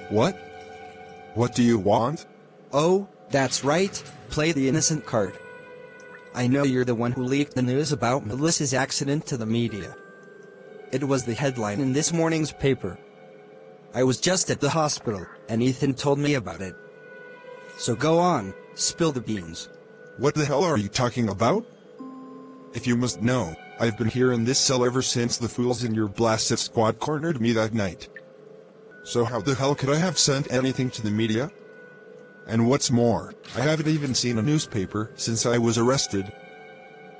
What? What do you want? Oh, that's right, play the innocent card. I know you're the one who leaked the news about Melissa's accident to the media. It was the headline in this morning's paper. I was just at the hospital, and Ethan told me about it. So go on, spill the beans. What the hell are you talking about? If you must know, I've been here in this cell ever since the fools in your blasted squad cornered me that night. So how the hell could I have sent anything to the media? And what's more, I haven't even seen a newspaper since I was arrested.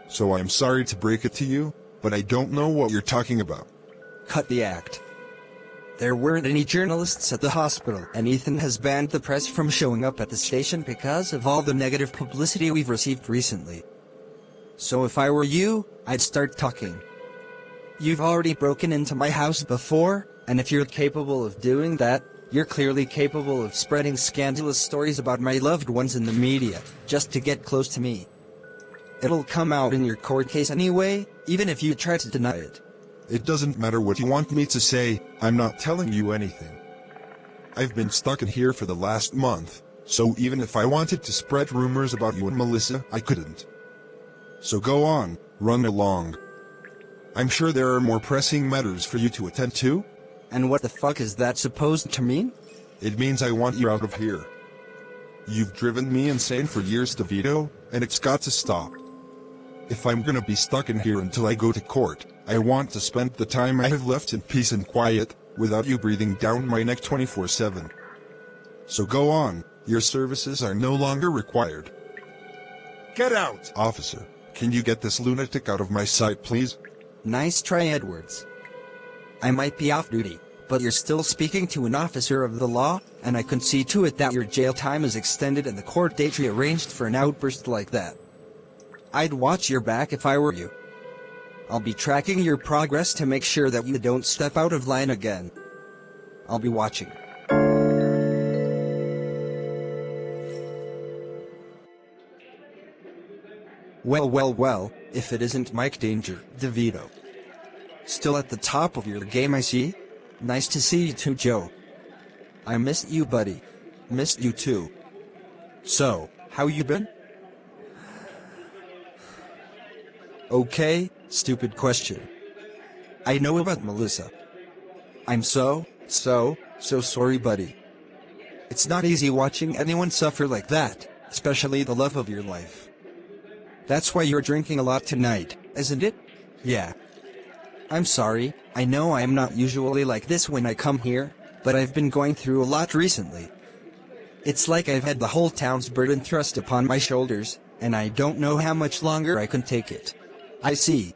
So I'm sorry to break it to you, but I don't know what you're talking about. Cut the act. There weren't any journalists at the hospital, and Ethan has banned the press from showing up at the station because of all the negative publicity we've received recently. So if I were you, I'd start talking. You've already broken into my house before, and if you're capable of doing that, you're clearly capable of spreading scandalous stories about my loved ones in the media, just to get close to me. It'll come out in your court case anyway, even if you try to deny it. It doesn't matter what you want me to say, I'm not telling you anything. I've been stuck in here for the last month, so even if I wanted to spread rumors about you and Melissa, I couldn't. So go on, run along. I'm sure there are more pressing matters for you to attend to. And what the fuck is that supposed to mean? It means I want you out of here. You've driven me insane for years, DeVito, and it's got to stop. If I'm gonna be stuck in here until I go to court, I want to spend the time I have left in peace and quiet, without you breathing down my neck 24/7. So go on, your services are no longer required. Get out! Officer, can you get this lunatic out of my sight, please? Nice try, Edwards. I might be off duty, but you're still speaking to an officer of the law, and I can see to it that your jail time is extended and the court date rearranged for an outburst like that. I'd watch your back if I were you. I'll be tracking your progress to make sure that you don't step out of line again. I'll be watching. Well, if it isn't Mike Danger, DeVito. Still at the top of your game, I see? Nice to see you too, Joe. I missed you, buddy. Missed you too. So, how you been? Okay, stupid question. I know about Melissa. I'm so sorry, buddy. It's not easy watching anyone suffer like that, especially the love of your life. That's why you're drinking a lot tonight, isn't it? Yeah. I'm sorry, I know I'm not usually like this when I come here, but I've been going through a lot recently. It's like I've had the whole town's burden thrust upon my shoulders, and I don't know how much longer I can take it. I see.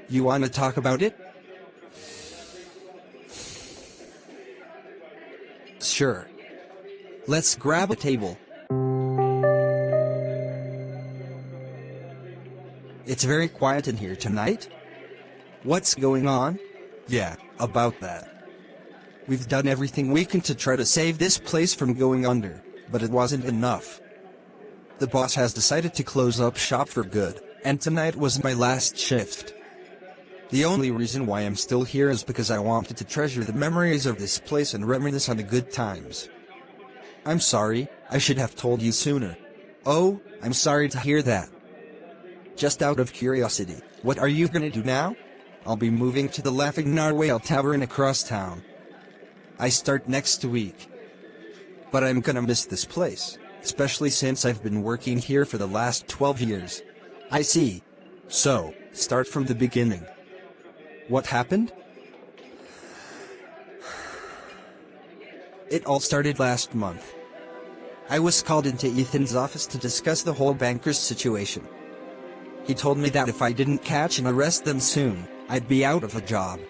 You want to talk about it? Sure. Let's grab a table. It's very quiet in here tonight. What's going on? Yeah, about that. We've done everything we can to try to save this place from going under, but it wasn't enough. The boss has decided to close up shop for good, and tonight was my last shift. The only reason why I'm still here is because I wanted to treasure the memories of this place and reminisce on the good times. I'm sorry, I should have told you sooner. Oh, I'm sorry to hear that. Just out of curiosity, what are you gonna do now? I'll be moving to the Laughing Narwhale Tavern across town. I start next week. But I'm gonna miss this place, especially since I've been working here for the last 12 years. I see. So, start from the beginning. What happened? It all started last month. I was called into Ethan's office to discuss the whole bankers situation. He told me that if I didn't catch and arrest them soon, I'd be out of a job.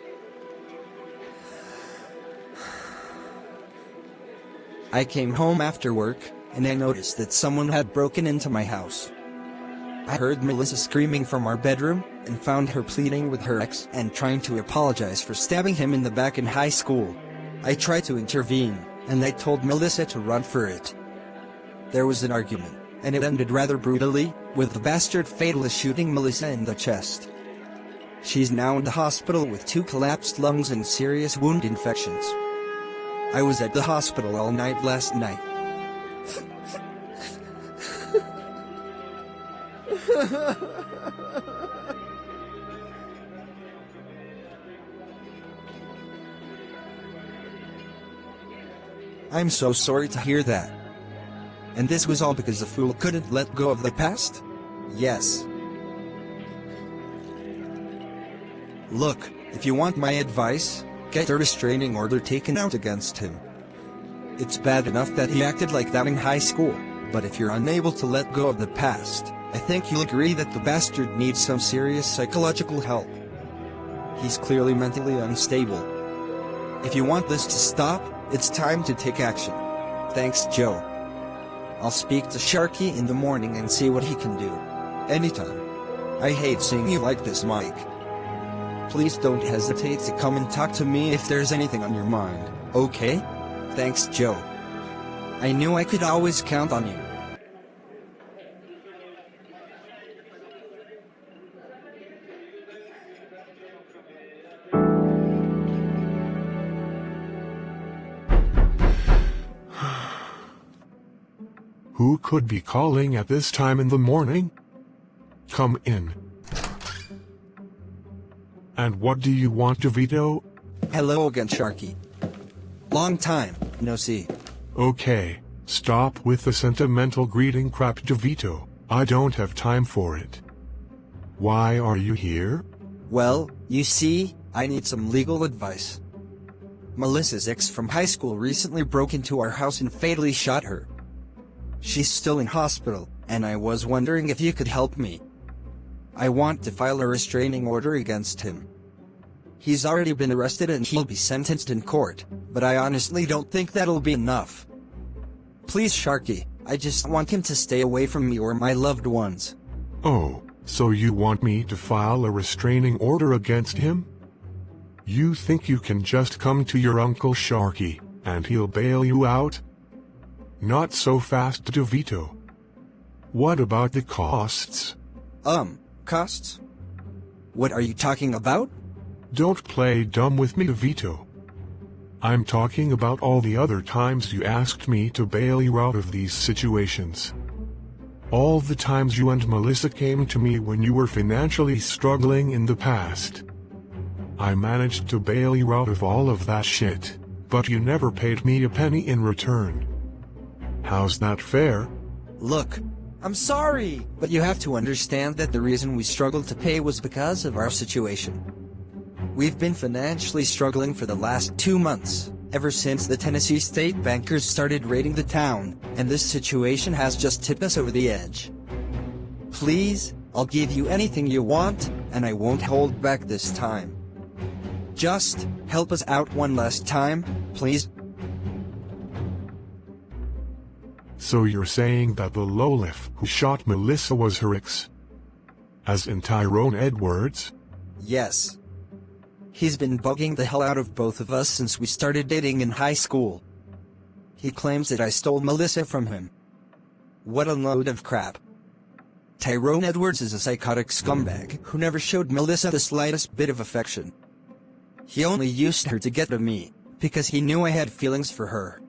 I came home after work, and I noticed that someone had broken into my house. I heard Melissa screaming from our bedroom, and found her pleading with her ex and trying to apologize for stabbing him in the back in high school. I tried to intervene, and I told Melissa to run for it. There was an argument, and it ended rather brutally, with the bastard fatally shooting Melissa in the chest. She's now in the hospital with 2 collapsed lungs and serious wound infections. I was at the hospital all night last night. I'm so sorry to hear that. And this was all because the fool couldn't let go of the past? Yes. Look, if you want my advice, get a restraining order taken out against him. It's bad enough that he acted like that in high school, but if you're unable to let go of the past, I think you'll agree that the bastard needs some serious psychological help. He's clearly mentally unstable. If you want this to stop, it's time to take action. Thanks, Joe. I'll speak to Sharky in the morning and see what he can do. Anytime. I hate seeing you like this, Mike. Please don't hesitate to come and talk to me if there's anything on your mind, okay? Thanks, Joe. I knew I could always count on you. Who could be calling at this time in the morning? Come in. And what do you want, DeVito? Hello again, Sharky. Long time, no see. Okay, stop with the sentimental greeting crap, DeVito. I don't have time for it. Why are you here? Well, you see, I need some legal advice. Melissa's ex from high school recently broke into our house and fatally shot her. She's still in hospital, and I was wondering if you could help me. I want to file a restraining order against him. He's already been arrested and he'll be sentenced in court, but I honestly don't think that'll be enough. Please, Sharky, I just want him to stay away from me or my loved ones. Oh, so you want me to file a restraining order against him? You think you can just come to your Uncle Sharky, and he'll bail you out? Not so fast, DeVito. What about the costs? Costs? What are you talking about? Don't play dumb with me, DeVito. I'm talking about all the other times you asked me to bail you out of these situations. All the times you and Melissa came to me when you were financially struggling in the past. I managed to bail you out of all of that shit, but you never paid me a penny in return. How's that fair? Look, I'm sorry, but you have to understand that the reason we struggled to pay was because of our situation. We've been financially struggling for the last 2 months, ever since the Tennessee state bankers started raiding the town, and this situation has just tipped us over the edge. Please, I'll give you anything you want, and I won't hold back this time. Just help us out one last time, please. So you're saying that the lowlife who shot Melissa was her ex? As in Tyrone Edwards? Yes. He's been bugging the hell out of both of us since we started dating in high school. He claims that I stole Melissa from him. What a load of crap. Tyrone Edwards is a psychotic scumbag who never showed Melissa the slightest bit of affection. He only used her to get to me, because he knew I had feelings for her.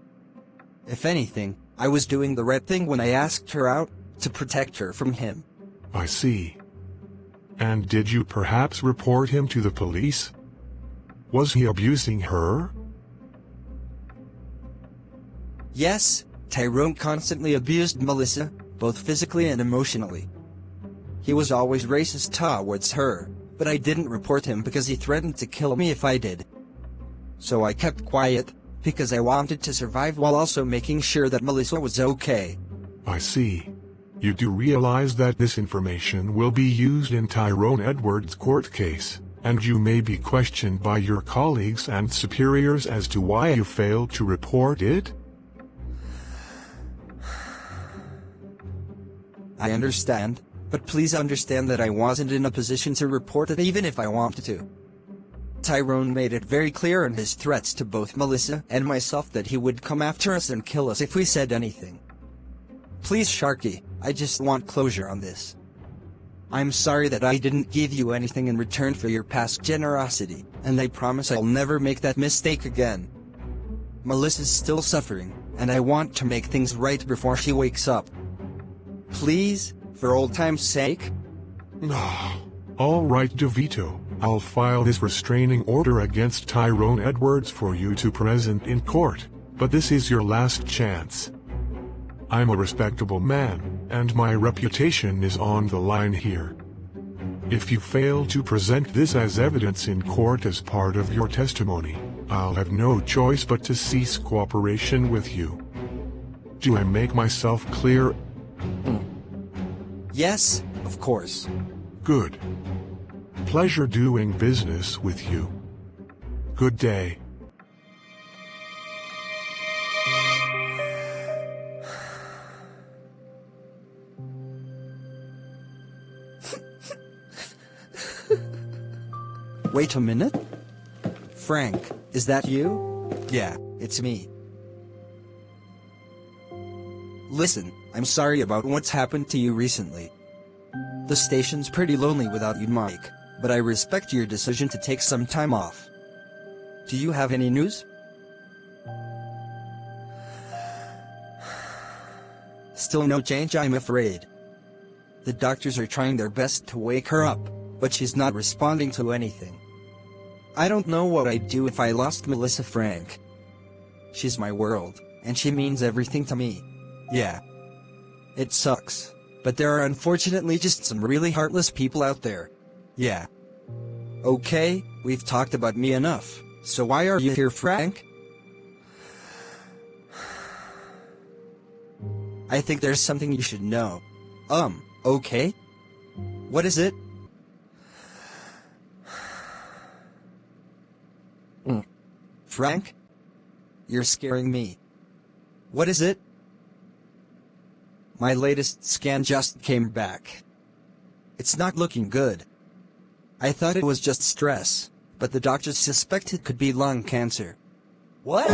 If anything, I was doing the right thing when I asked her out, to protect her from him. I see. And did you perhaps report him to the police? Was he abusing her? Yes, Tyrone constantly abused Melissa, both physically and emotionally. He was always racist towards her, but I didn't report him because he threatened to kill me if I did. So I kept quiet, because I wanted to survive while also making sure that Melissa was okay. I see. You do realize that this information will be used in Tyrone Edwards' court case, and you may be questioned by your colleagues and superiors as to why you failed to report it? I understand, but please understand that I wasn't in a position to report it even if I wanted to. Tyrone made it very clear in his threats to both Melissa and myself that he would come after us and kill us if we said anything. Please, Sharky, I just want closure on this. I'm sorry that I didn't give you anything in return for your past generosity, and I promise I'll never make that mistake again. Melissa's still suffering, and I want to make things right before she wakes up. Please, for old time's sake? All right, DeVito. I'll file this restraining order against Tyrone Edwards for you to present in court, but this is your last chance. I'm a respectable man, and my reputation is on the line here. If you fail to present this as evidence in court as part of your testimony, I'll have no choice but to cease cooperation with you. Do I make myself clear? Yes, of course. Good. Pleasure doing business with you. Good day. Wait a minute? Frank, is that you? Yeah, it's me. Listen, I'm sorry about what's happened to you recently. The station's pretty lonely without you, Mike, but I respect your decision to take some time off. Do you have any news? Still no change, I'm afraid. The doctors are trying their best to wake her up, but she's not responding to anything. I don't know what I'd do if I lost Melissa Frank. She's my world, and she means everything to me. Yeah. It sucks, but there are unfortunately just some really heartless people out there. Yeah. Okay, we've talked about me enough, so why are you here, Frank? I think there's something you should know. Okay? What is it? Frank? You're scaring me. What is it? My latest scan just came back. It's not looking good. I thought it was just stress, but the doctors suspect it could be lung cancer. What?